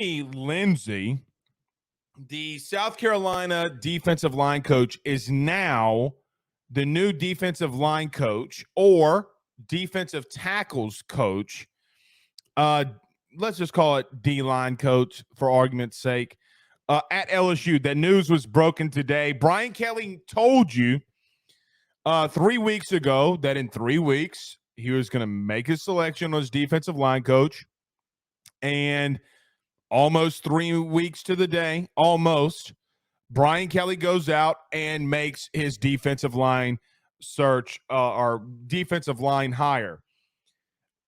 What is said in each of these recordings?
Lindsay, the South Carolina defensive line coach, is now the new defensive line coach or defensive tackles coach. Let's just call it D-line coach for argument's sake. At LSU, that news was broken today. Brian Kelly told you 3 weeks ago that in 3 weeks he was going to make his selection as defensive line coach. And almost 3 weeks to the day, Brian Kelly goes out and makes his defensive line search or defensive line hire.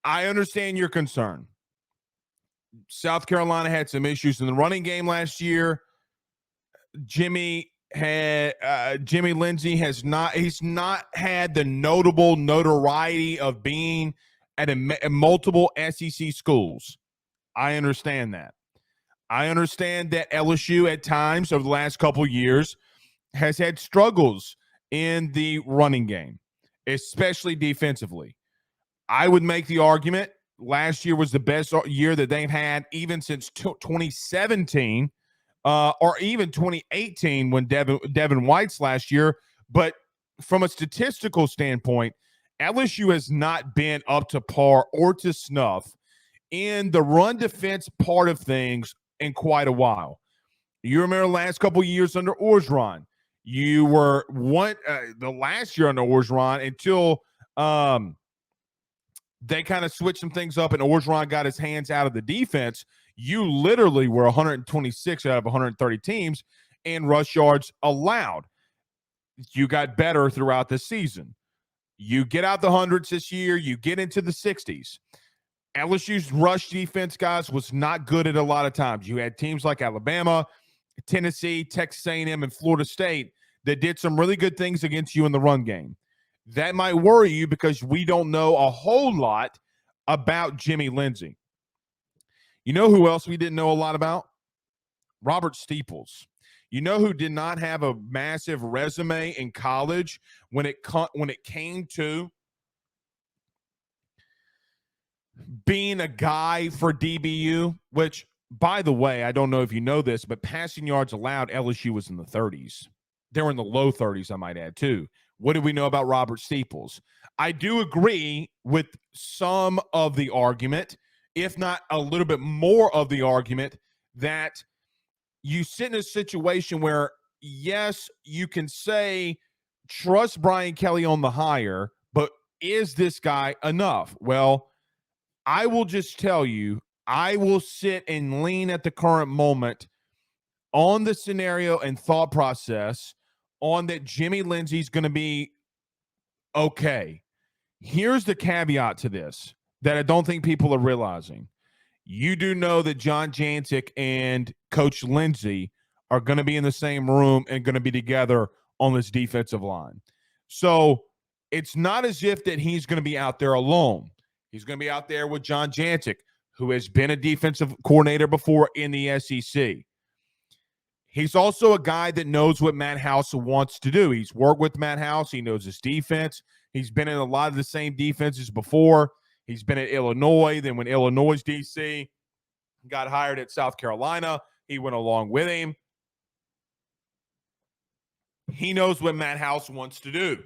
I understand your concern. South Carolina had some issues in the running game last year. Jimmy Lindsay he's not had the notable notoriety of being at multiple SEC schools. I understand that. I understand that LSU at times over the last couple of years has had struggles in the running game, especially defensively. I would make the argument last year was the best year that they've had even since 2017 or even 2018 when Devin White's last year. But from a statistical standpoint, LSU has not been up to par or to snuff in the run defense part of things in quite a while. You remember the last couple of years under Orgeron. You were the last year under Orgeron until they kind of switched some things up and Orgeron got his hands out of the defense. You literally were 126 out of 130 teams in rush yards allowed. You got better throughout the season. You get out the hundreds this year, you get into the 60s. LSU's rush defense, guys, was not good at a lot of times. You had teams like Alabama, Tennessee, Texas A&M, and Florida State that did some really good things against you in the run game. That might worry you because we don't know a whole lot about Jimmy Lindsay. You know who else we didn't know a lot about? Robert Steeples. You know who did not have a massive resume in college when it came to being a guy for DBU, which, by the way, I don't know if you know this, but passing yards allowed, LSU was in the 30s. They were in the low 30s, I might add, too. What do we know about Robert Steeples? I do agree with some of the argument, if not a little bit more of the argument, that you sit in a situation where, yes, you can say, trust Brian Kelly on the hire, but is this guy enough? Well, I will just tell you, I will sit and lean at the current moment on the scenario and thought process on that Jimmy Lindsay's going to be okay. Here's the caveat to this that I don't think people are realizing. You do know that John Jancic and Coach Lindsay are going to be in the same room and going to be together on this defensive line. So it's not as if that he's going to be out there alone. He's going to be out there with John Jancic, who has been a defensive coordinator before in the SEC. He's also a guy that knows what Matt House wants to do. He's worked with Matt House. He knows his defense. He's been in a lot of the same defenses before. He's been at Illinois. Then when Illinois' DC got hired at South Carolina, he went along with him. He knows what Matt House wants to do.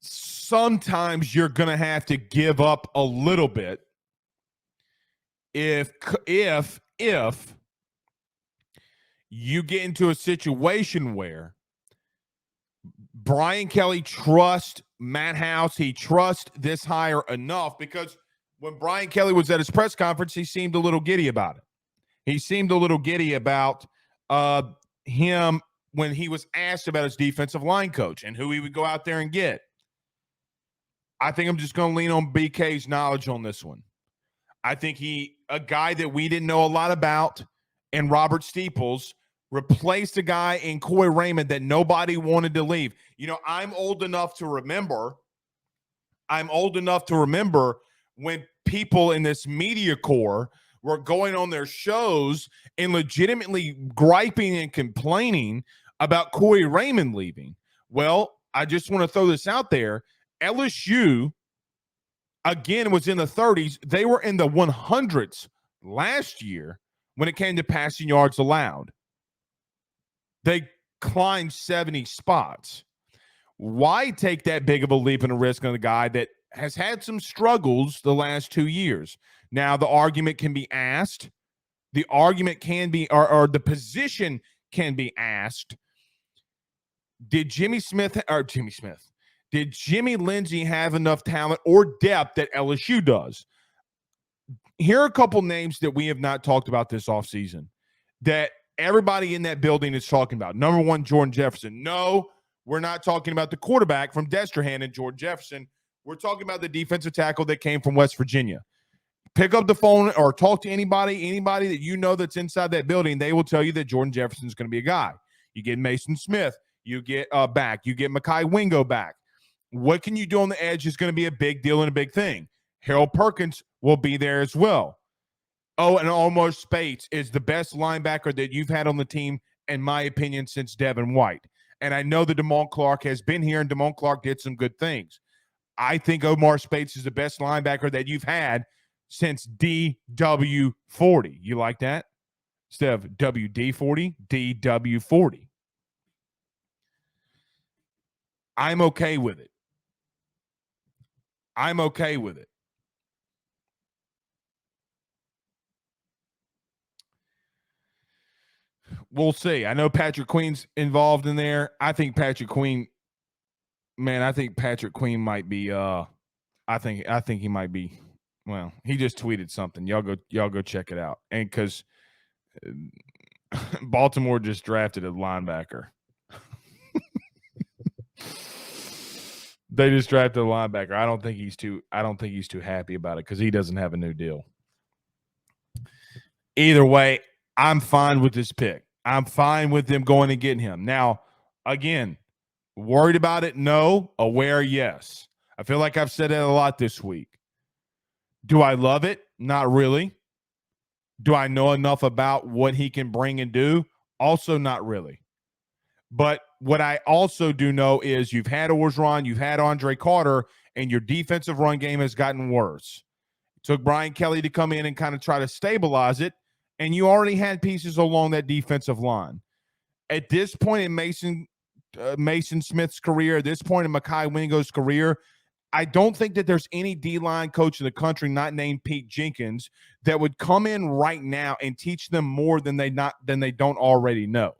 Sometimes you're going to have to give up a little bit if you get into a situation where Brian Kelly trusts Matt House, he trusts this hire enough, because when Brian Kelly was at his press conference, he seemed a little giddy about it. He seemed a little giddy about him when he was asked about his defensive line coach and who he would go out there and get. I think I'm just going to lean on BK's knowledge on this one. I think a guy that we didn't know a lot about, and Robert Steeples replaced a guy in Coy Raymond that nobody wanted to leave. You know, I'm old enough to remember when people in this media corps were going on their shows and legitimately griping and complaining about Coy Raymond leaving. Well, I just want to throw this out there. LSU again, was in the 30s. They were in the 100s last year when it came to passing yards allowed. They climbed 70 spots. Why take that big of a leap and a risk on a guy that has had some struggles the last 2 years? Now, the argument can be asked. The argument can be, or the position can be asked. Did Jimmy Lindsay have enough talent or depth that LSU does? Here are a couple names that we have not talked about this offseason that everybody in that building is talking about. Number one, Jordan Jefferson. No, we're not talking about the quarterback from Destrehan and Jordan Jefferson. We're talking about the defensive tackle that came from West Virginia. Pick up the phone or talk to anybody that you know that's inside that building. They will tell you that Jordan Jefferson is going to be a guy. You get Mason Smith. You get back. You get Mekhi Wingo back. What can you do on the edge is going to be a big deal and a big thing. Harold Perkins will be there as well. Oh, and Omar Speights is the best linebacker that you've had on the team, in my opinion, since Devin White. And I know that Damone Clark has been here, and Damone Clark did some good things. I think Omar Speights is the best linebacker that you've had since DW40. You like that? Instead of WD40, DW40. I'm okay with it. I'm okay with it. We'll see. I know Patrick Queen's involved in there. I think Patrick Queen might be I think he might be, well, he just tweeted something. Y'all go check it out. And cuz Baltimore just drafted a linebacker. They just drafted a linebacker. I don't think he's too happy about it cuz he doesn't have a new deal. Either way, I'm fine with this pick. I'm fine with them going and getting him. Now, again, worried about it? No. Aware? Yes. I feel like I've said that a lot this week. Do I love it? Not really. Do I know enough about what he can bring and do? Also not really. But what I also do know is you've had Orgeron, you've had Andre Carter, and your defensive run game has gotten worse. It took Brian Kelly to come in and kind of try to stabilize it, and you already had pieces along that defensive line. At this point in Mason Smith's career, at this point in Mekhi Wingo's career, I don't think that there's any D-line coach in the country not named Pete Jenkins that would come in right now and teach them more than they don't already know.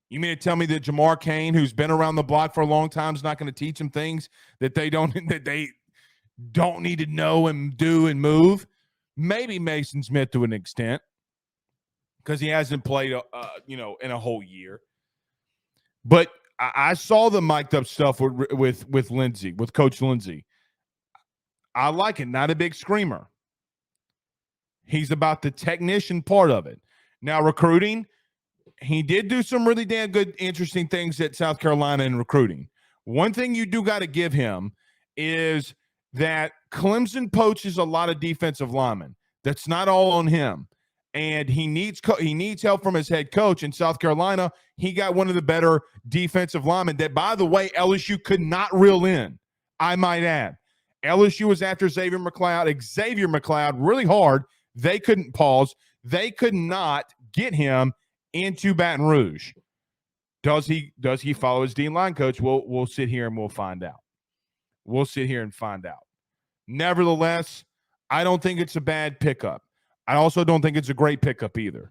You mean to tell me that Jamar Cain, who's been around the block for a long time, is not going to teach them things that they don't need to know and do and move? Maybe Mason Smith to an extent because he hasn't played, in a whole year. But I saw the mic'd up stuff with Lindsay, with Coach Lindsay. I like it. Not a big screamer. He's about the technician part of it. Now, recruiting, he did do some really damn good, interesting things at South Carolina in recruiting. One thing you do got to give him is that Clemson poaches a lot of defensive linemen. That's not all on him. And he needs help from his head coach. In South Carolina, he got one of the better defensive linemen that, by the way, LSU could not reel in, I might add. LSU was after Xavier McLeod really hard. They couldn't pause. They could not get him into Baton Rouge. Does he follow his D-line coach? We'll sit here and we'll find out. Nevertheless, I don't think it's a bad pickup. I also don't think it's a great pickup either.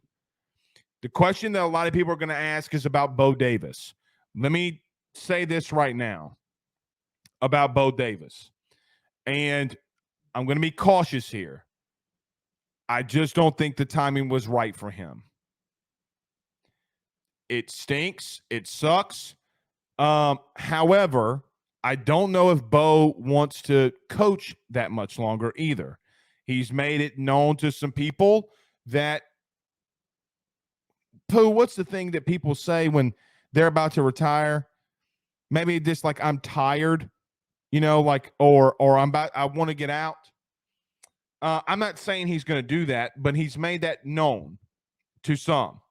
The question that a lot of people are going to ask is about Bo Davis. Let me say this right now about Bo Davis. And I'm going to be cautious here. I just don't think the timing was right for him. It stinks. It sucks. However, I don't know if Bo wants to coach that much longer either. He's made it known to some people that, Pooh, what's the thing that people say when they're about to retire? Maybe just like, I'm tired, or I want to get out. I'm not saying he's going to do that, but he's made that known to some.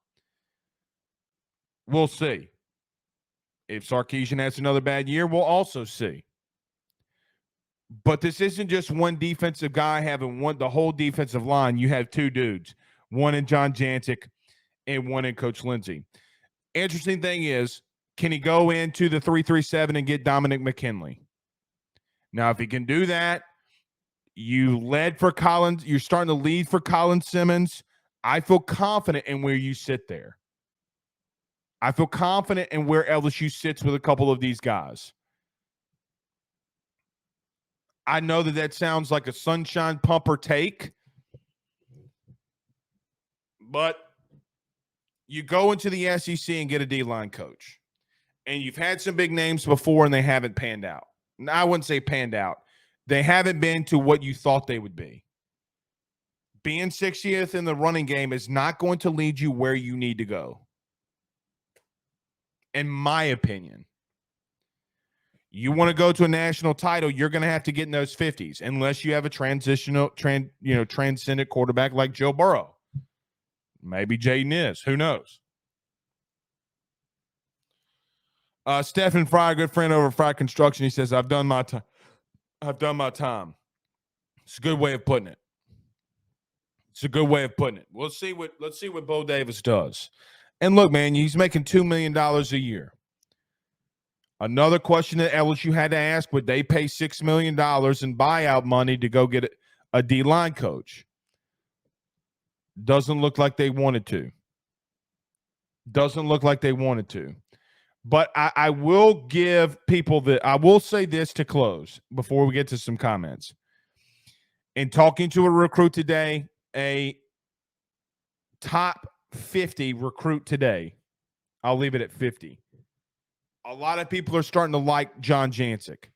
We'll see. If Sarkisian has another bad year, we'll also see. But this isn't just one defensive guy having the whole defensive line. You have two dudes, one in John Jancic and one in Coach Lindsay. Interesting thing is, can he go into the 3-3-7 and get Dominic McKinley? Now, if he can do that, you led for Collins. You're starting to lead for Colin Simmons. I feel confident in where you sit there. I feel confident in where LSU sits with a couple of these guys. I know that sounds like a sunshine pumper take, but you go into the SEC and get a D-line coach, and you've had some big names before and they haven't panned out. I wouldn't say panned out. They haven't been to what you thought they would be. Being 60th in the running game is not going to lead you where you need to go, in my opinion. You want to go to a national title, you're going to have to get in those 50s, unless you have a transcendent quarterback like Joe Burrow. Maybe Jaden is. Who knows? Stephen Fry, a good friend over at Fry Construction, he says, I've done my time. It's a good way of putting it. Let's see what Bo Davis does. And look, man, he's making $2 million a year. Another question that LSU had to ask, would they pay $6 million in buyout money to go get a D-line coach? Doesn't look like they wanted to. But I will give people I will say this to close before we get to some comments. In talking to a recruit today, a top 50 recruit today, I'll leave it at 50. A lot of people are starting to like John Jancic,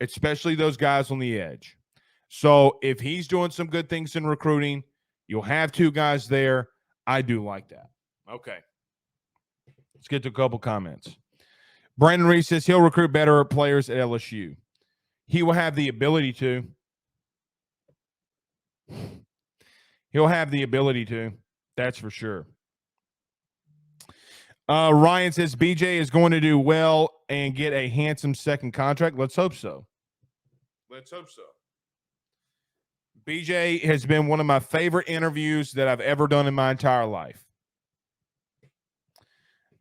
especially those guys on the edge. So if he's doing some good things in recruiting, you'll have two guys there. I do like that. Okay. Let's get to a couple comments. Brandon Reed says he'll recruit better players at LSU. He will have the ability to. That's for sure. Ryan says BJ is going to do well and get a handsome second contract. Let's hope so. BJ has been one of my favorite interviews that I've ever done in my entire life.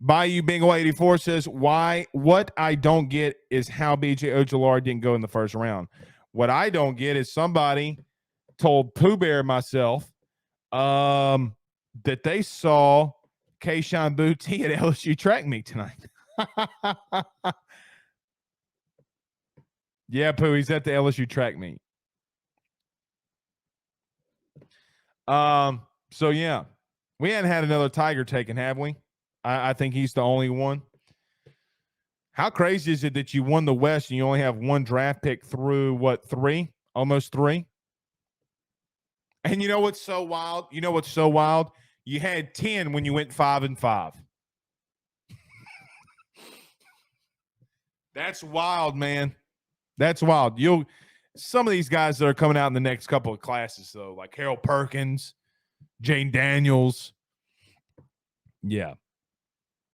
Bayou Bingo 84 says, what I don't get is how BJ Ojulari didn't go in the first round. What I don't get is somebody told Pooh Bear myself that they saw Kayshawn Booty at LSU track meet tonight. Yeah, Pooh, he's at the LSU track meet. So yeah, we hadn't had another Tiger taken, have we? I think he's the only one. How crazy is it that you won the West and you only have one draft pick through almost three? And you know what's so wild? You had 10 when you went 5-5. That's wild, man. That's wild. Some of these guys that are coming out in the next couple of classes, though, like Harold Perkins, Jane Daniels. Yeah.